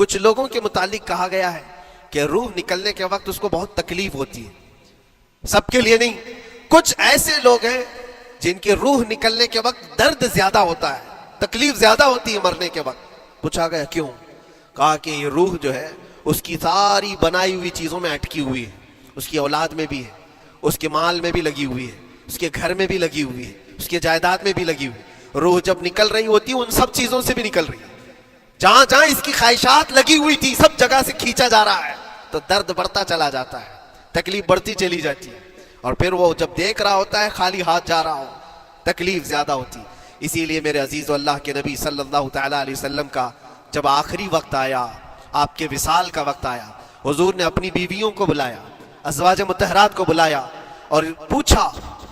کچھ لوگوں کے متعلق کہا گیا ہے کہ روح نکلنے کے وقت اس کو بہت تکلیف ہوتی ہے، سب کے لیے نہیں. کچھ ایسے لوگ ہیں جن کی روح نکلنے کے وقت درد زیادہ ہوتا ہے، تکلیف زیادہ ہوتی ہے مرنے کے وقت. پوچھا گیا کیوں؟ کہا کہ یہ روح جو ہے اس کی ساری بنائی ہوئی چیزوں میں اٹکی ہوئی ہے، اس کی اولاد میں بھی ہے، اس کے مال میں بھی لگی ہوئی ہے، اس کے گھر میں بھی لگی ہوئی ہے، اس کے جائیداد میں بھی لگی ہوئی ہے. روح جب نکل رہی ہوتی ہے ان سب چیزوں سے بھی نکل رہی ہے، جہاں جہاں اس کی خواہشات لگی ہوئی تھی سب جگہ سے کھینچا جا رہا ہے. تو درد بڑھتا چلا جاتا ہے، تکلیف بڑھتی چلی جاتی ہے، اور پھر وہ جب دیکھ رہا ہوتا ہے خالی ہاتھ جا رہا ہو، تکلیف زیادہ ہوتی. اسی لیے میرے عزیز و اللہ کے نبی صلی اللہ تعالیٰ علیہ وسلم کا جب آخری وقت آیا، آپ کے وصال کا وقت آیا، حضور نے اپنی بیویوں کو بلایا، ازواج مطہرات کو بلایا اور پوچھا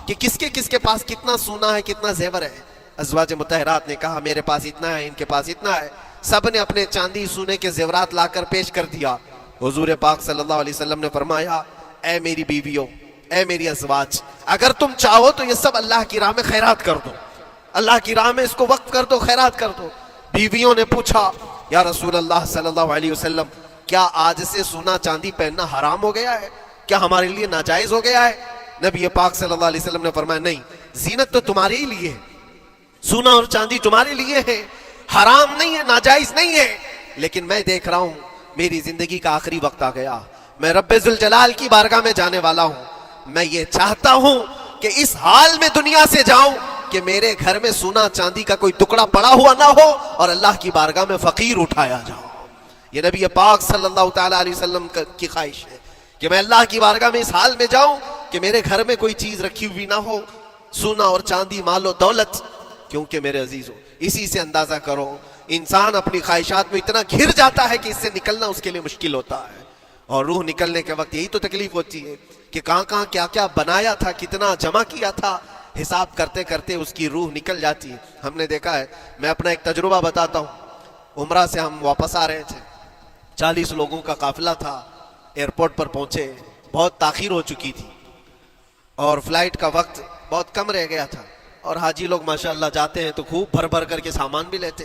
کہ کس کے پاس کتنا سونا ہے، کتنا زیور ہے. ازواج مطہرات نے کہا میرے پاس اتنا ہے، ان کے پاس اتنا ہے. سب نے اپنے چاندی سونے کے زیورات لا کر پیش کر دیا. حضور پاک صلی اللہ علیہ وسلم نے فرمایا اے میری بیویوں، اے میری ازواج، اگر تم چاہو تو یہ سب اللہ کی راہ میں خیرات کر دو، اللہ کی راہ میں اس کو وقف کر دو، خیرات کر دو. بیویوں نے پوچھا یا رسول اللہ صلی اللہ علیہ وسلم، کیا آج سے سونا چاندی پہننا حرام ہو گیا ہے؟ کیا ہمارے لیے ناجائز ہو گیا ہے؟ نبی پاک صلی اللہ علیہ وسلم نے فرمایا نہیں، زینت تو تمہارے ہی لیے ہے، سونا اور چاندی تمہارے لیے ہے، حرام نہیں ہے، ناجائز نہیں ہے. لیکن میں دیکھ رہا ہوں میری زندگی کا آخری وقت آ گیا، میں رب ذوالجلال کی بارگاہ میں جانے والا ہوں. میں یہ چاہتا ہوں کہ اس حال میں دنیا سے جاؤں کہ میرے گھر میں سونا چاندی کا کوئی ٹکڑا پڑا ہوا نہ ہو اور اللہ کی بارگاہ میں فقیر اٹھایا جاؤ. یہ نبی پاک صلی اللہ تعالیٰ علیہ وسلم کی خواہش ہے کہ میں اللہ کی بارگاہ میں اس حال میں جاؤں کہ میرے گھر میں کوئی چیز رکھی ہوئی نہ ہو، سونا اور چاندی، مال و دولت. کیونکہ میرے عزیزوں اسی سے اندازہ کرو انسان اپنی خواہشات میں اتنا گھر جاتا ہے کہ اس سے نکلنا اس کے لیے مشکل ہوتا ہے. اور روح نکلنے کے وقت یہی تو تکلیف ہوتی ہے کہ کہاں کہاں کیا کیا بنایا تھا، کتنا جمع کیا تھا، حساب کرتے کرتے اس کی روح نکل جاتی ہے. ہم نے دیکھا ہے، میں اپنا ایک تجربہ بتاتا ہوں. عمرہ سے ہم واپس آ رہے تھے، 40 لوگوں کا قافلہ تھا. ایئرپورٹ پر پہنچے، بہت تاخیر ہو چکی تھی اور فلائٹ کا وقت بہت کم رہ گیا تھا. اور حاجی لوگ ماشاءاللہ جاتے ہیں تو خوب بھر بھر کر کے سامان بھی لیتے،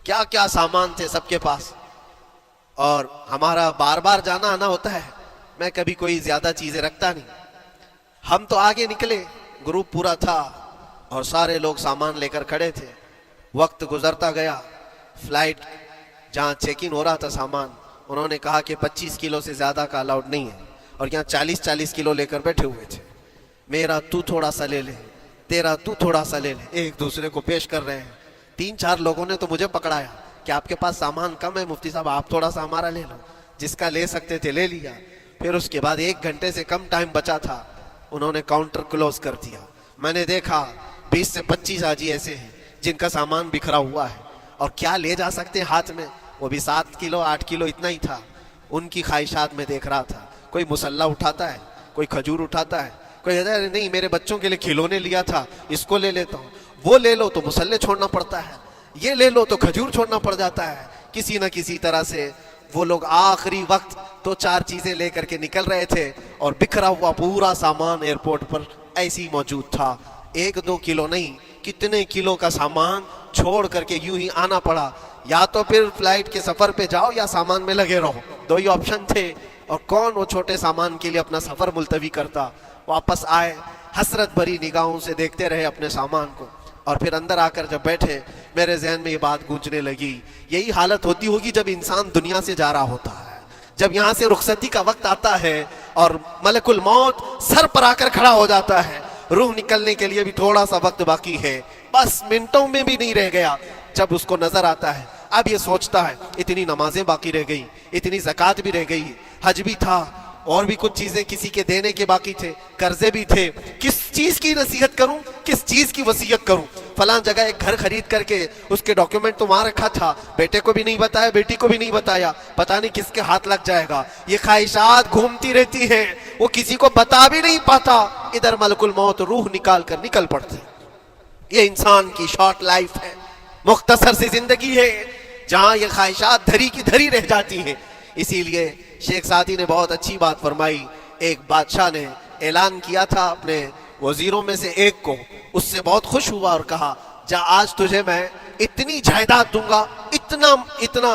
کیا کیا سامان تھے سب کے پاس. اور ہمارا بار بار جانا آنا ہوتا ہے، میں کبھی کوئی زیادہ چیزیں رکھتا نہیں. ہم تو آگے نکلے، گروپ پورا تھا اور سارے لوگ سامان لے کر کھڑے تھے. وقت گزرتا گیا، فلائٹ جہاں چیک ان ہو رہا تھا سامان، انہوں نے کہا کہ 25 کلو سے زیادہ کا الاؤڈ نہیں ہے، اور یہاں 40 کلو لے کر بیٹھے ہوئے تھے. میرا تو تھوڑا سا لے لے، تیرا تو تھوڑا سا لے لے، ایک دوسرے کو پیش کر رہے ہیں. 3-4 لوگوں نے تو مجھے پکڑایا کہ آپ کے پاس سامان کم ہے مفتی صاحب، آپ تھوڑا سا ہمارا لے لو. جس کا لے سکتے تھے لے لیا. پھر اس کے بعد 1 گھنٹے سے کم ٹائم بچا تھا، انہوں نے کاؤنٹر کلوز کر دیا. میں نے دیکھا 20 سے 25 حاجی ایسے ہیں جن کا سامان بکھرا ہوا ہے اور کیا لے جا سکتے ہاتھ میں، وہ بھی 7 کلو 8 کلو اتنا ہی تھا. ان کی خواہشات میں دیکھ رہا تھا، کوئی مسلح اٹھاتا ہے، کوئی کھجور اٹھاتا ہے، کوئی کہتا ہے نہیں میرے بچوں کے لیے کھلونے لیا تھا اس کو لے لیتا ہوں. وہ لے لو تو مسلح چھوڑنا پڑتا ہے، یہ لے لو تو کھجور چھوڑنا پڑ جاتا ہے. کسی نہ کسی طرح سے وہ لوگ آخری وقت تو 4 چیزیں لے کر کے نکل رہے تھے اور بکھرا ہوا پورا سامان ایئرپورٹ پر ایسی موجود تھا. 1-2 کلو نہیں، کتنے کلو کا سامان چھوڑ کر کے یوں ہی آنا پڑا. یا تو پھر فلائٹ کے سفر پہ جاؤ یا سامان میں لگے رہو، 2 ہی آپشن تھے. اور کون وہ چھوٹے سامان کے لیے اپنا سفر ملتوی کرتا. واپس آئے، حسرت بھری نگاہوں سے دیکھتے رہے اپنے سامان کو. اور پھر اندر آ کر جب بیٹھے میرے ذہن میں یہ بات گونجنے لگی، یہی حالت ہوتی ہوگی جب انسان دنیا سے جا رہا ہوتا ہے، جب یہاں سے رخصتی کا وقت آتا ہے اور ملک الموت سر پر آ کر کھڑا ہو جاتا ہے. روح نکلنے کے لیے بھی تھوڑا سا وقت باقی ہے، بس منٹوں میں بھی نہیں رہ گیا. جب اس کو نظر آتا ہے، اب یہ سوچتا ہے اتنی نمازیں باقی رہ گئی، اتنی زکوٰۃ بھی رہ گئی، حج بھی تھا، اور بھی کچھ چیزیں کسی کے دینے کے باقی تھے، قرضے بھی تھے. کس چیز کی نصیحت کروں، کس چیز کی وصیت کروں؟ فلاں جگہ ایک گھر خرید کر کے اس کے ڈاکیومنٹ تو وہاں رکھا تھا، بیٹے کو بھی نہیں بتایا، بیٹی کو بھی نہیں بتایا، پتہ نہیں کس کے ہاتھ لگ جائے گا. یہ خواہشات گھومتی رہتی ہیں، وہ کسی کو بتا بھی نہیں پاتا. ادھر ملک الموت روح نکال کر نکل پڑتے. یہ انسان کی شارٹ لائف ہے، مختصر سی زندگی ہے جہاں یہ خواہشات دھری کی دھری رہ جاتی ہیں. اسی لیے شیخ سعدی نے بہت اچھی بات فرمائی. ایک بادشاہ نے اعلان کیا تھا اپنے وزیروں میں سے ایک کو، اس سے بہت خوش ہوا اور کہا جا آج تجھے میں اتنی جائیداد دوں گا، اتنا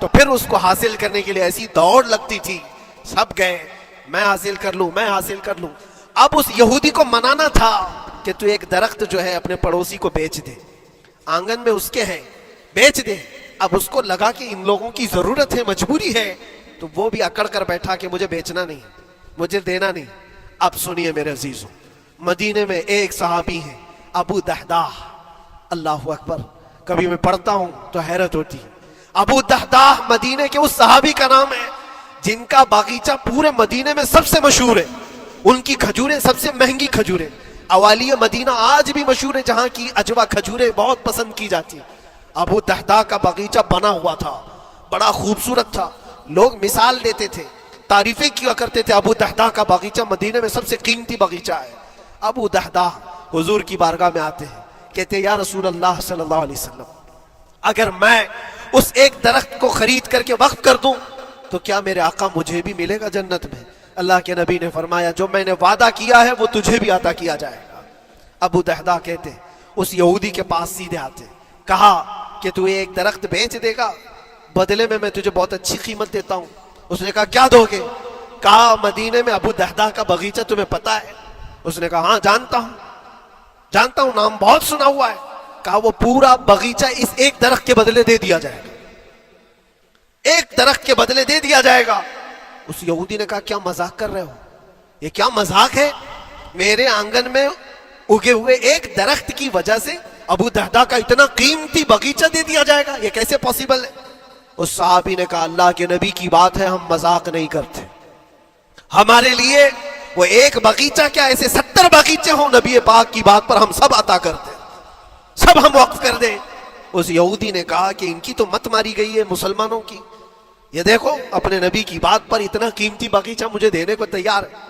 تو پھر اس کو حاصل کرنے کے لیے ایسی دوڑ لگتی تھی، سب گئے میں حاصل کر لوں میں حاصل کر لوں۔ اب اس یہودی کو منانا تھا کہ تو ایک درخت جو ہے اپنے پڑوسی کو بیچ دے، آنگن میں اس کے ہے، بیچ دے۔ اب اس کو لگا کہ ان لوگوں کی ضرورت ہے، مجبوری ہے، تو وہ بھی اکڑ کر بیٹھا کہ مجھے بیچنا نہیں، مجھے دینا نہیں۔ اب سنیے میرے عزیزوں، مدینے میں ایک صحابی ہیں ابو دحداح، اللہ اکبر، کبھی میں پڑھتا ہوں تو حیرت ہوتی ہے۔ ابو دحداح مدینے کے اس صحابی کا نام ہے جن کا باغیچہ پورے مدینے میں سب سے مشہور ہے، ان کی کھجوریں سب سے مہنگی کھجوریں، اوالی مدینہ آج بھی مشہور ہے، جہاں کی اجوا کھجوریں بہت پسند کی جاتی ہیں۔ ابو دحداح کا باغیچہ بنا ہوا تھا، بڑا خوبصورت تھا، لوگ مثال دیتے تھے، تعریفیں کیا کرتے تھے، ابو دحداح کا باغیچہ مدینے میں سب سے قیمتی باغیچہ ہے۔ ابو دحداح حضور کی بارگاہ میں آتے ہیں، کہتے ہیں یا رسول اللہ صلی اللہ علیہ وسلم، اگر میں اس ایک درخت کو خرید کر کے وقف کر دوں تو کیا میرے آقا مجھے بھی ملے گا جنت میں؟ اللہ کے نبی نے فرمایا جو میں نے وعدہ کیا ہے وہ تجھے بھی عطا کیا جائے گا۔ ابو دحداح کہتے اس یہودی کے پاس سیدھے آتے، کہا کہ تو ایک درخت بیچ دے گا، بدلے میں تجھے بہت اچھی قیمت دیتا ہوں۔ اس نے کہا کیا دو گے؟ کہا مدینے میں ابو دحداح کا باغیچہ تمہیں پتا ہے؟ اس نے کہا ہاں جانتا ہوں، نام بہت سنا ہوا ہے۔ کہا وہ پورا باغیچہ اس ایک درخت کے بدلے دے دیا جائے گا، ایک درخت کے بدلے دے دیا جائے گا۔ اس یہودی نے کہا کیا مذاق کر رہے ہو؟ یہ کیا مذاق ہے؟ میرے آنگن میں اگے ہوئے ایک درخت کی وجہ سے ابو دحداح کا اتنا قیمتی باغیچہ دے دیا جائے گا، یہ کیسے پاسبل ہے؟ اس صحابی نے کہا اللہ کے نبی کی بات ہے، ہم مذاق نہیں کرتے، ہمارے لیے وہ ایک باغیچہ کیا ایسے 70 باغیچے ہوں، نبی پاک کی بات پر ہم سب عطا کرتے، سب ہم وقف کر دیں۔ اس یہودی نے کہا کہ ان کی تو مت ماری گئی ہے مسلمانوں کی، یہ دیکھو اپنے نبی کی بات پر اتنا قیمتی باغیچہ مجھے دینے کو تیار ہے۔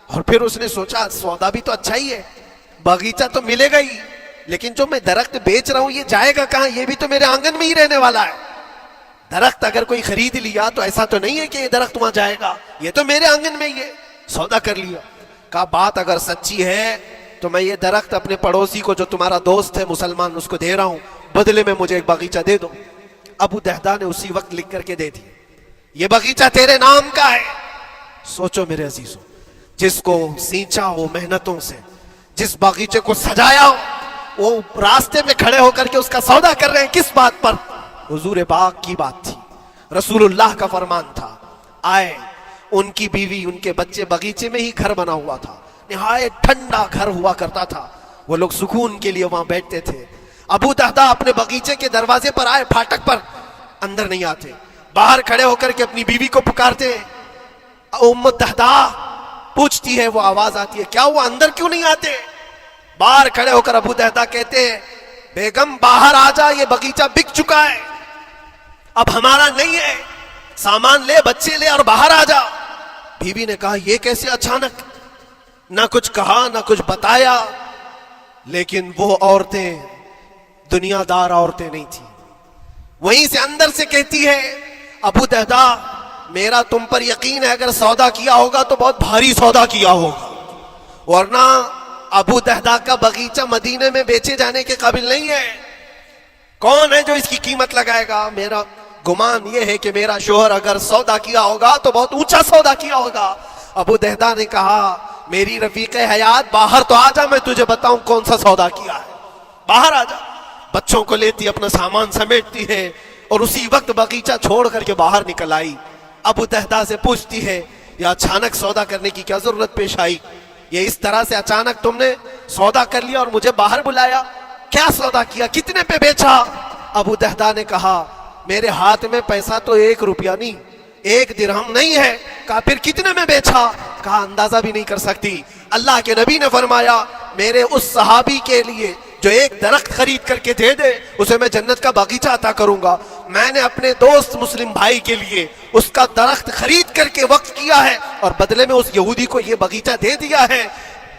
اور پھر اس نے سوچا سودا بھی تو اچھا ہی ہے، باغیچہ تو ملے گا ہی، لیکن جو میں درخت بیچ رہا ہوں یہ جائے گا کہاں؟ یہ بھی تو میرے آنگن میں ہی رہنے والا ہے۔ درخت اگر کوئی خرید لیا تو ایسا تو نہیں ہے کہ یہ درخت وہاں جائے گا، یہ تو میرے آنگن میں ہی ہے۔ سودا کر لیا۔ کہا بات اگر سچی ہے تو میں یہ درخت اپنے پڑوسی کو جو تمہارا دوست ہے مسلمان اس کو دے رہا ہوں، بدلے میں مجھے ایک باغیچہ دے دو۔ ابو دحداح نے اسی وقت لکھ کر کے دے دی، یہ باغیچہ تیرے نام کا ہے۔ سوچو میرے عزیزوں، جس کو سینچا ہو محنتوں سے، جس باغیچے کو سجایا ہو، وہ راستے میں کھڑے ہو کر کے اس کا سودا کر رہے ہیں، کس بات پر؟ حضور پاک کی بات تھی، رسول اللہ کا فرمان تھا۔ آئے ان کی بیوی ان کے بچے، باغیچے میں ہی گھر بنا ہوا تھا، نہایت ٹھنڈا گھر ہوا کرتا تھا، وہ لوگ سکون کے لیے وہاں بیٹھتے تھے۔ ابو دحداح اپنے باغیچے کے دروازے پر آئے، پھاٹک پر، اندر نہیں آتے، باہر کھڑے ہو کر کے اپنی بیوی کو پکارتے، ام دحداح پوچھتی ہے، وہ آواز آتی ہے کیا وہ اندر کیوں نہیں آتے؟ باہر کھڑے ہو کر ابو دحداح کہتے ہیں بیگم باہر آ جا، یہ باغیچہ بک چکا ہے، اب ہمارا نہیں ہے، سامان لے، بچے لے اور باہر آ جا۔ بیوی نے کہا یہ کیسے اچانک؟ نہ کچھ کہا نہ کچھ بتایا، لیکن وہ عورتیں دنیا دار عورتیں نہیں تھیں، وہیں سے اندر سے کہتی ہے ابو دحداح میرا تم پر یقین ہے اگر سودا کیا ہوگا تو بہت بھاری سودا کیا ہوگا، ورنہ ابو دحداح کا باغیچہ مدینے میں بیچے جانے کے قابل نہیں ہے، کون ہے جو اس کی قیمت لگائے گا؟ میرا گمان یہ ہے کہ میرا شوہر اگر سودا کیا ہوگا تو بہت اونچا سودا کیا ہوگا۔ ابو دحداح نے کہا میری رفیق حیات باہر تو آ جا، میں تجھے بتاؤں کون سا سودا کیا ہے، باہر آ جا۔ بچوں کو لیتی اپنا سامان سمیٹتی ہے اور اسی وقت باغیچہ چھوڑ کر کے باہر نکل آئی۔ ابو دحداح سے پوچھتی ہے یہ اچانک سودا کرنے کی کیا ضرورت پیش آئی؟ یہ اس طرح سے اچانک تم نے سودا کر لیا اور مجھے باہر بلایا، کیا سودا کیا، کتنے پہ بیچا؟ ابو دحداح نے کہا میرے ہاتھ میں پیسہ تو 1 روپیہ نہیں، 1 درہم نہیں ہے۔ کہا پھر کتنے میں بیچا؟ کہا اندازہ بھی نہیں کر سکتی۔ اللہ کے نبی نے فرمایا میرے اس صحابی کے لیے جو ایک درخت خرید کر کے دے دے اسے میں جنت کا باغیچہ عطا کروں گا۔ میں نے اپنے دوست مسلم بھائی کے لیے اس کا درخت خرید کر کے وقف کیا ہے اور بدلے میں اس یہودی کو یہ باغیچہ دے دیا ہے۔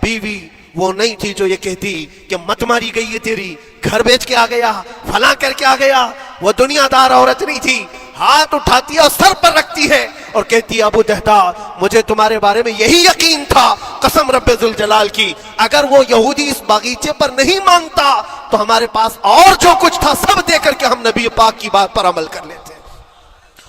بیوی وہ نہیں تھی جو یہ کہتی کہ مت ماری گئی ہے تیری، گھر بیچ کے آ گیا، فلاں کر کے آ گیا، وہ دنیا دار عورت نہیں تھی، ہاتھ اٹھاتی ہے اور سر پر رکھتی ہے اور کہتی ہے ابو دحداح مجھے تمہارے بارے میں یہی یقین تھا، قسم رب ذوالجلال کی اگر وہ یہودی اس باغیچے پر نہیں مانگتا تو ہمارے پاس اور جو کچھ تھا سب دے کر کے ہم نبی پاک کی بات پر عمل کر لیتے۔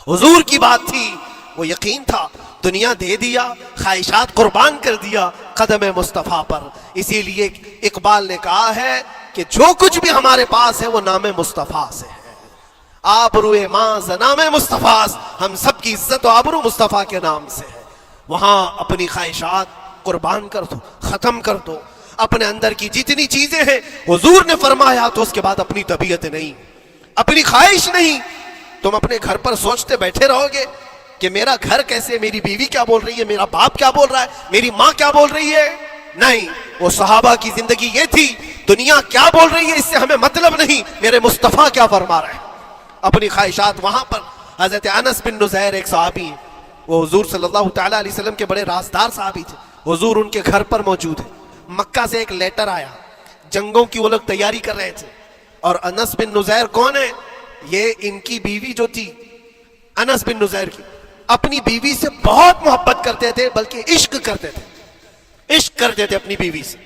حضور کی بات تھی، وہ یقین تھا، دنیا دے دیا، خواہشات قربان کر دیا قدم مصطفیٰ پر۔ اسی لیے اقبال نے کہا ہے کہ جو کچھ بھی ہمارے پاس ہے وہ نام مصطفیٰ سے ہے۔ آبرو ماں نام مصطفیٰ، ہم سب کی عزت و آبرو مصطفیٰ کے نام سے ہے۔ وہاں اپنی خواہشات قربان کر دو، ختم کر دو، اپنے اندر کی جتنی چیزیں ہیں حضور نے فرمایا، تو اس کے بعد اپنی طبیعت نہیں، اپنی خواہش نہیں۔ تم اپنے گھر پر سوچتے بیٹھے رہو گے کہ میرا گھر کیسے، میری بیوی کیا بول رہی ہے، میرا باپ کیا بول رہا ہے، میری ماں کیا بول رہی ہے؟ نہیں، وہ صحابہ کی زندگی یہ تھی، دنیا کیا بول رہی ہے اس سے ہمیں مطلب نہیں، میرے مصطفیٰ کیا فرما رہے ہیں۔ اپنی خواہشات وہاں پر۔ حضرت انس بن نزیر ایک صحابی ہیں، وہ حضور صلی اللہ تعالیٰ علیہ وسلم کے بڑے رازدار صحابی تھے، حضور ان کے گھر پر موجود ہے۔ مکہ سے ایک لیٹر آیا، جنگوں کی وہ لوگ تیاری کر رہے تھے، اور انس بن نزیر کون ہے؟ یہ ان کی بیوی جو تھی انس بن نزیر کی، اپنی بیوی سے بہت محبت کرتے تھے، بلکہ عشق کرتے تھے، عشق کرتے تھے اپنی بیوی سے،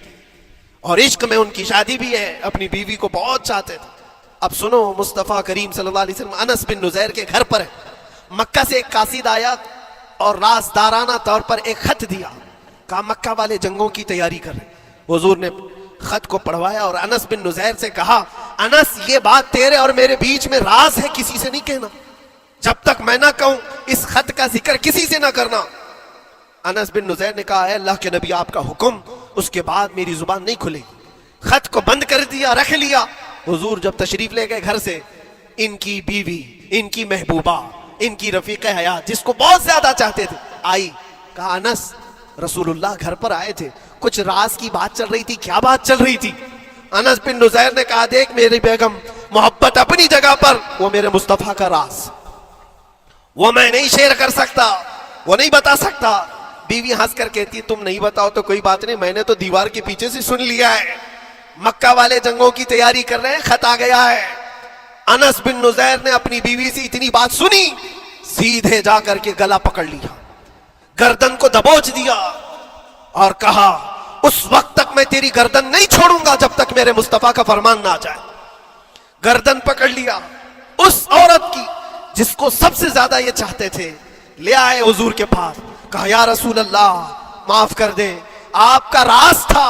اور عشق میں ان کی شادی بھی ہے، اپنی بیوی کو بہت چاہتے تھے۔ اب سنو، مصطفیٰ کریم صلی اللہ علیہ وسلم انس بن نزیر کے گھر پر ہے، مکہ سے ایک قاصد آیا اور رازدارانہ طور پر ایک خط دیا، کہا مکہ والے جنگوں کی تیاری کر رہے۔ حضور نے خط کو پڑھوایا اور انس بن نزیر سے کہا، انس یہ بات تیرے اور میرے بیچ میں راز ہے، کسی سے نہیں کہنا، جب تک میں نہ کہوں اس خط کا ذکر کسی سے نہ کرنا۔ انس بن نزیر نے کہا، اے اللہ کے نبی آپ کا حکم، اس کے بعد میری زبان نہیں کھلے گی۔ خط کو بند کر دیا، رکھ لیا۔ حضور جب تشریف لے گئے گھر سے، ان کی بیوی، ان کی محبوبہ، ان کی رفیق حیات جس کو بہت زیادہ چاہتے تھے آئی، کہا انس رسول اللہ گھر پر آئے تھے، کچھ راز کی بات چل رہی تھی، کیا بات چل رہی تھی؟ انس بن نزیر نے کہا، دیکھ میری بیگم، محبت اپنی جگہ پر، وہ میرے مصطفیٰ کا راز، وہ میں نہیں شیئر کر سکتا، وہ نہیں بتا سکتا۔ بیوی ہنس کر کہتی، تم نہیں بتاؤ تو کوئی بات نہیں، میں نے تو دیوار کے پیچھے سے سن لیا ہے، مکہ والے جنگوں کی تیاری کر رہے ہیں، خط آ گیا ہے۔ انس بن نزیر نے اپنی بیوی سے اتنی بات سنی، سیدھے جا کر کے گلا پکڑ لیا، گردن کو دبوچ دیا اور کہا، اس وقت تک میں تیری گردن نہیں چھوڑوں گا جب تک میرے مصطفیٰ کا فرمان نہ آ جائے۔ گردن پکڑ لیا اس عورت کی جس کو سب سے زیادہ یہ چاہتے تھے، لے آئے حضور کے پاس، کہا یا رسول اللہ معاف کر دیں، آپ کا راز تھا،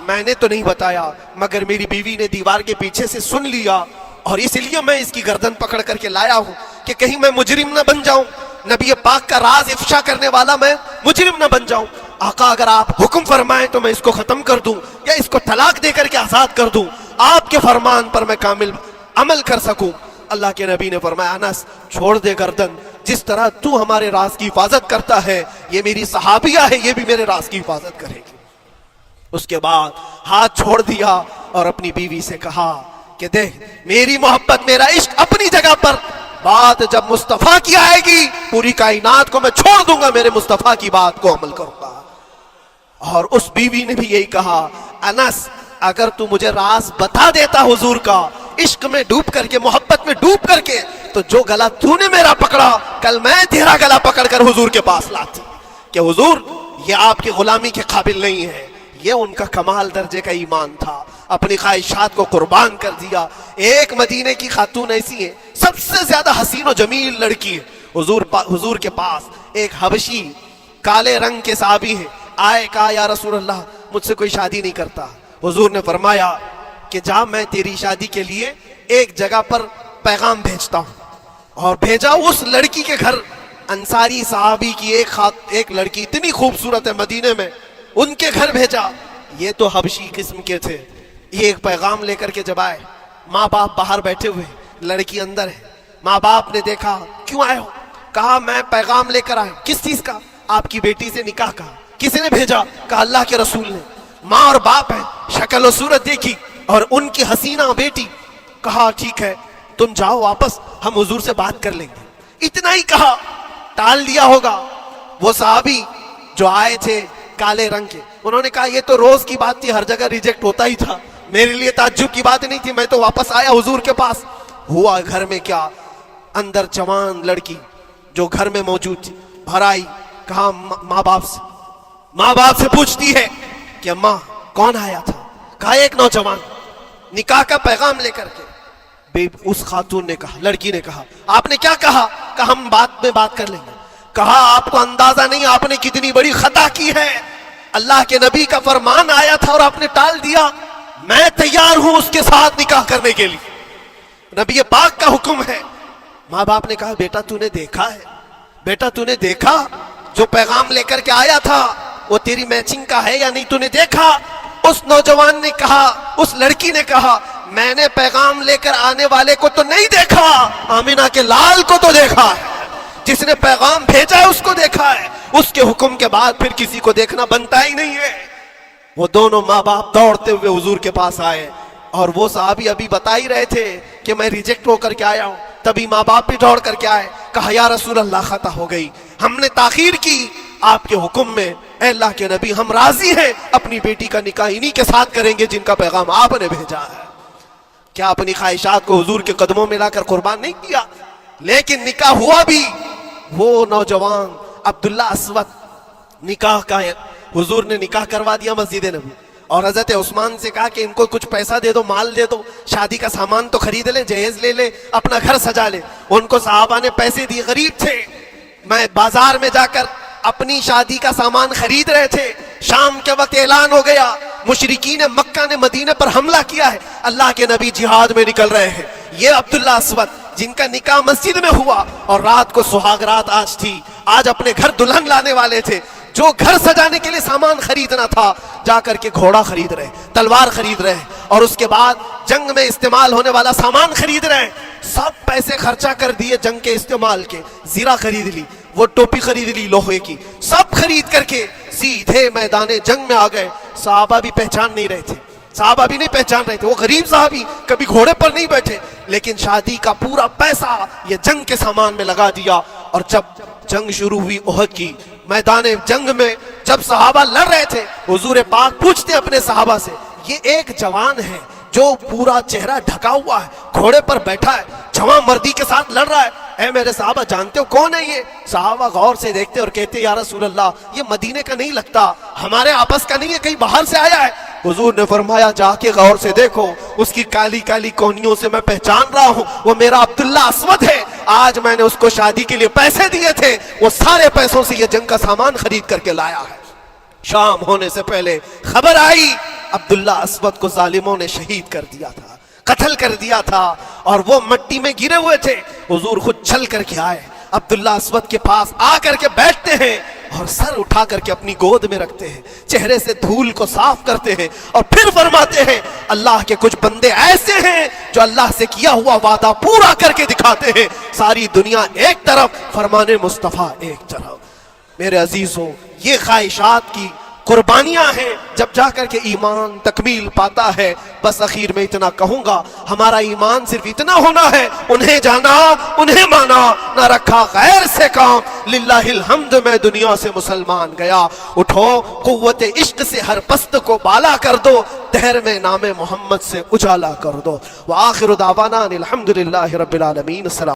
میں نے تو نہیں بتایا، مگر میری بیوی نے دیوار کے پیچھے سے سن لیا، اور اس لیے میں اس کی گردن پکڑ کر کے لایا ہوں کہ کہیں میں مجرم نہ بن جاؤں، نبی پاک کا راز افشا کرنے والا میں مجرم نہ بن جاؤں۔ آقا اگر آپ حکم فرمائیں تو میں اس کو ختم کر دوں یا اس کو طلاق دے کر کے آزاد کر دوں، آپ کے فرمان پر میں کامل عمل کر سکوں۔ اللہ کے نبی نے فرمایا، انس چھوڑ دے گردن، جس طرح تو ہمارے راز کی حفاظت کرتا ہے، یہ میری صحابیہ ہے، یہ بھی میرے راز کی حفاظت کرے گی۔ اس کے بعد ہاتھ چھوڑ دیا اور اپنی بیوی سے کہا کہ دیکھ میری محبت، میرا عشق اپنی جگہ پر، بات جب مصطفیٰ کی آئے گی پوری کائنات کو میں چھوڑ دوں گا، میرے مصطفیٰ کی بات کو عمل کروں گا۔ اور اس بیوی نے بھی یہی کہا، انس اگر تو مجھے راز بتا دیتا حضور کا، عشق میں ڈوب کر کے، محبت میں ڈوب کر کے، تو جو گلا تو نے میرا پکڑا، کل میں تیرا گلا پکڑ کر حضور کے پاس لاتی کہ حضور یہ آپ کی غلامی کے قابل نہیں ہے۔ یہ ان کا کمال درجے کا ایمان تھا، اپنی خواہشات کو قربان کر دیا۔ ایک مدینے کی خاتون ایسی ہے، سب سے زیادہ حسین و جمیل لڑکی ہے، حضور کے پاس ایک حبشی کالے رنگ کے صحابی ہیں، آئے کہا یا رسول اللہ مجھ سے کوئی شادی نہیں کرتا۔ حضور نے فرمایا کہ جا میں تیری شادی کے لیے ایک جگہ پر پیغام بھیجتا ہوں، اور بھیجا اس لڑکی کے گھر، انصاری صحابی کی ایک لڑکی اتنی خوبصورت ہے مدینے میں، ان کے گھر بھیجا۔ یہ تو حبشی قسم کے تھے، یہ ایک پیغام لے کر کے جب آئے، ماں باپ باہر بیٹھے ہوئے، لڑکی اندر ہے، ماں باپ نے دیکھا کیوں آئے ہو؟ کہا میں پیغام لے کر آئے۔ کس چیز کا؟ آپ کی بیٹی سے نکاح کا۔ کس نے بھیجا؟ کہا اللہ کے رسول نے۔ ماں اور باپ ہے، شکل و صورت دیکھی اور ان کی حسینہ بیٹی، کہا ٹھیک ہے تم جاؤ واپس، ہم حضور سے بات کر لیں گے۔ اتنا ہی کہا، ٹال دیا ہوگا۔ وہ صحابی جو آئے تھے کالے رنگ کے، انہوں نے کہا یہ تو روز کی بات تھی، ہر جگہ ریجیکٹ ہوتا ہی تھا، میرے لیے تعجب کی بات نہیں تھی، میں تو واپس آیا حضور کے پاس۔ ہوا گھر میں کیا، اندر جوان لڑکی جو گھر میں موجود تھی بھر آئی، کہا ماں باپ سے پوچھتی ہے کہ ماں کون آیا تھا؟ کہا ایک نوجوان نکاح کا پیغام لے کر کے۔ اس خاتون نے کہا، لڑکی نے کہا آپ نے کیا کہا؟ کا ہم بعد میں بات کر لیں گے. کہا آپ کو اندازہ نہیں آپ نے کتنی بڑی خطا کی ہے, اللہ کے نبی کا فرمان آیا تھا اور آپ نے ٹال دیا. میں تیار ہوں اس کے ساتھ نکاح کرنے کے لیے, نبی پاک کا حکم ہے. ماں باپ نے کہا بیٹا تو نے دیکھا ہے, بیٹا تو نے دیکھا جو پیغام لے کر کے آیا تھا وہ تیری میچنگ کا ہے یا نہیں, تو نے دیکھا؟ اس نوجوان نے کہا, اس لڑکی نے کہا میں نے پیغام لے کر آنے والے کو تو نہیں دیکھا, آمینہ کے لال کو تو دیکھا ہے, جس نے پیغام بھیجا ہے اس کو دیکھا ہے. اس کے حکم کے بعد پھر کسی کو دیکھنا بنتا ہی نہیں ہے. وہ دونوں ماں باپ دوڑتے ہوئے حضور کے پاس آئے اور وہ صحابی ابھی بتا ہی رہے تھے کہ میں ریجیکٹ ہو کر کے آیا ہوں, تبھی ماں باپ بھی دوڑ کر کے آئے. کہا یا رسول اللہ خطا ہو گئی, ہم نے تاخیر کی آپ کے حکم میں, اے اللہ کے نبی ہم راضی ہیں اپنی بیٹی کا نکاح انہی کے ساتھ کریں گے جن کا پیغام آپ نے بھیجا ہے. کیا اپنی خواہشات کو حضور کے قدموں میں لا کر قربان نہیں کیا؟ لیکن نکاح ہوا بھی. وہ نوجوان عبداللہ اسود نکاح کا ہے, حضور نے نکاح کروا دیا مسجد نبی, اور حضرت عثمان سے کہا کہ ان کو کچھ پیسہ دے دو, مال دے دو, شادی کا سامان تو خرید لے, جہیز لے لے, اپنا گھر سجا لے. ان کو صحابہ نے پیسے دیے, غریب تھے, میں بازار میں جا کر اپنی شادی کا سامان خرید رہے تھے. شام کے وقت اعلان ہو گیا مشرکین مکہ نے مدینے پر حملہ کیا ہے, اللہ کے نبی جہاد میں نکل رہے ہیں. یہ عبداللہ اسود جن کا نکاح مسجد میں ہوا اور رات کو سہاگ رات آج تھی, آج اپنے گھر دلہن لانے والے تھے, جو گھر سجانے کے لیے سامان خریدنا تھا جا کر کے گھوڑا خرید رہے, تلوار خرید رہے, اور اس کے بعد جنگ میں استعمال ہونے والا سامان خرید رہے. سب پیسے خرچہ کر دیے جنگ کے استعمال کے, زیرہ خرید لی, وہ ٹوپی خرید لی لوہے کی, سب خرید کر کے سیدھے میدان جنگ میں آ گئے. صحابہ بھی پہچان نہیں رہے تھے, صحابہ بھی نہیں پہچان رہے تھے, وہ غریب صحابی کبھی گھوڑے پر نہیں بیٹھے, لیکن شادی کا پورا پیسہ یہ جنگ کے سامان میں لگا دیا. اور جب جنگ شروع ہوئی احد کی, میدان جنگ میں جب صحابہ لڑ رہے تھے, حضور پاک پوچھتے اپنے صحابہ سے, یہ ایک جوان ہے جو پورا چہرہ ڈھکا ہوا ہے, گھوڑے پر بیٹھا ہے, جوان مردی کے ساتھ لڑ رہا ہے, اے میرے صحابہ جانتے ہو کون ہے یہ؟ صحابہ غور سے دیکھتے اور کہتے یا رسول اللہ یہ مدینے کا نہیں لگتا, ہمارے آپس کا نہیں ہے, کہیں باہر سے آیا ہے. حضور نے فرمایا جا کے غور سے دیکھو, اس کی کالی کالی کونیوں سے میں پہچان رہا ہوں, وہ میرا عبداللہ اسود ہے. آج میں نے اس کو شادی کے لیے پیسے دیے تھے, وہ سارے پیسوں سے یہ جنگ کا سامان خرید کر کے لایا ہے. شام ہونے سے پہلے خبر آئی عبداللہ اسود کو ظالموں نے شہید کر دیا تھا, قتل کر دیا تھا, اور وہ مٹی میں گرے ہوئے تھے. حضور خود چل کر کے آئے, عبداللہ اسود کے پاس آ کر کے بیٹھتے ہیں اور سر اٹھا کر کے اپنی گود میں رکھتے ہیں, چہرے سے دھول کو صاف کرتے ہیں, اور پھر فرماتے ہیں اللہ کے کچھ بندے ایسے ہیں جو اللہ سے کیا ہوا وعدہ پورا کر کے دکھاتے ہیں. ساری دنیا ایک طرف, فرمان مصطفیٰ ایک طرف. میرے عزیزوں, یہ خواہشات کی قربانیاں ہیں جب جا کر کے ایمان تکمیل پاتا ہے. بس اخیر میں اتنا کہوں گا, ہمارا ایمان صرف اتنا ہونا ہے, انہیں جانا انہیں مانا, نہ رکھا غیر سے کام, للہ الحمد میں دنیا سے مسلمان گیا. اٹھو قوت عشق سے ہر پست کو بالا کر دو, دہر میں نام محمد سے اجالا کر دو. وآخر دعوانا الحمدللہ رب العالمین. السلام.